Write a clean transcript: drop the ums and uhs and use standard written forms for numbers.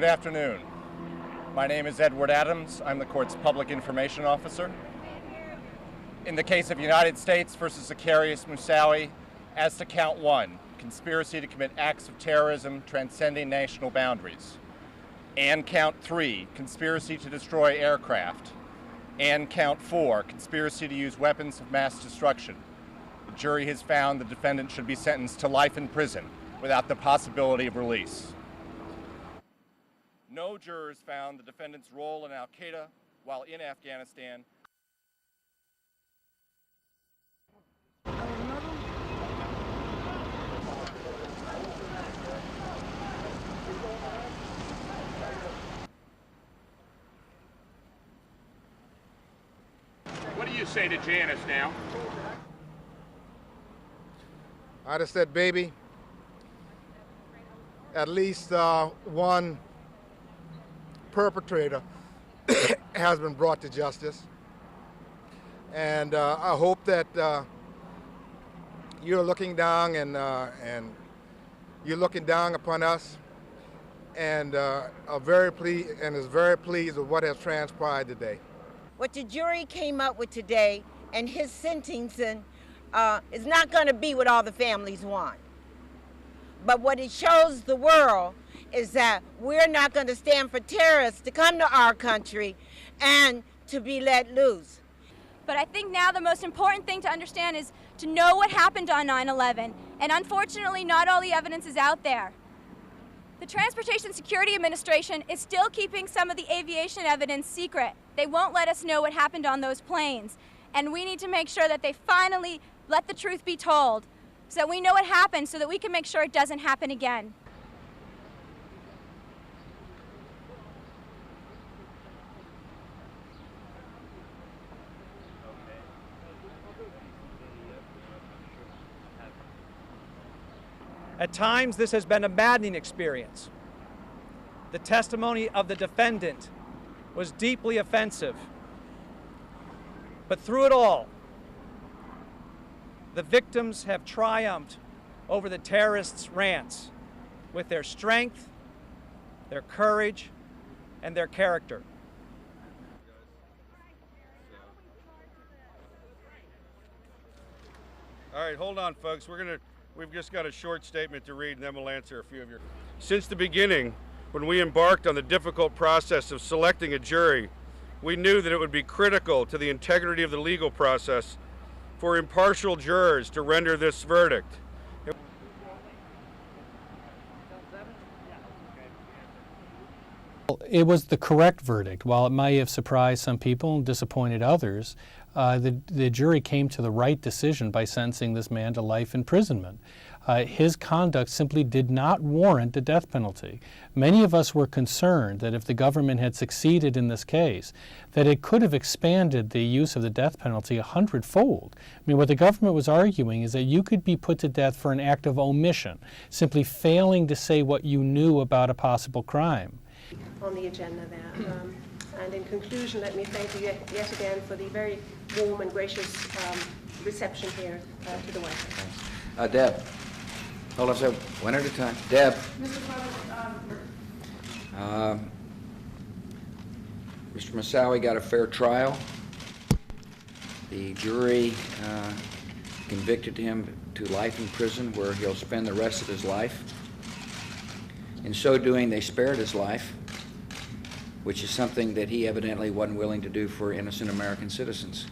Good afternoon. My name is Edward Adams. I'm the court's public information officer. In the case of United States versus Zacarias Moussaoui, as to count 1, conspiracy to commit acts of terrorism transcending national boundaries, and count 3, conspiracy to destroy aircraft, and count 4, conspiracy to use weapons of mass destruction, the jury has found the defendant should be sentenced to life in prison without the possibility of release. No jurors found the defendant's role in al-Qaeda while in Afghanistan. What do you say to Janice now? I'd have said, baby, at least one perpetrator has been brought to justice. And I hope that you're looking down and you're looking down upon us and are very pleased with what has transpired today. What the jury came up with today and his sentencing is not going to be what all the families want. But what it shows the world is that we're not going to stand for terrorists to come to our country and to be let loose. But I think now the most important thing to understand is to know what happened on 9/11. And unfortunately, not all the evidence is out there. The Transportation Security Administration is still keeping some of the aviation evidence secret. They won't let us know what happened on those planes. And we need to make sure that they finally let the truth be told so that we know what happened so that we can make sure it doesn't happen again. At times, this has been a maddening experience. The testimony of the defendant was deeply offensive. But through it all, the victims have triumphed over the terrorists' rants with their strength, their courage, and their character. All right, hold on, folks. We've just got a short statement to read, and then we'll answer a few of your. Since the beginning, when we embarked on the difficult process of selecting a jury, we knew that it would be critical to the integrity of the legal process for impartial jurors to render this verdict. It was the correct verdict. While it might have surprised some people and disappointed others, the jury came to the right decision by sentencing this man to life imprisonment. His conduct simply did not warrant the death penalty. Many of us were concerned that if the government had succeeded in this case, that it could have expanded the use of the death penalty 100-fold. I mean, what the government was arguing is that you could be put to death for an act of omission, simply failing to say what you knew about a possible crime. On the agenda there. And in conclusion, let me thank you yet again for the very warm and gracious reception here to the White House. Deb, hold on a second, one at a time. Deb. Mr. Mr. Moussaoui got a fair trial. The jury convicted him to life in prison where he'll spend the rest of his life. In so doing, they spared his life, which is something that he evidently wasn't willing to do for innocent American citizens.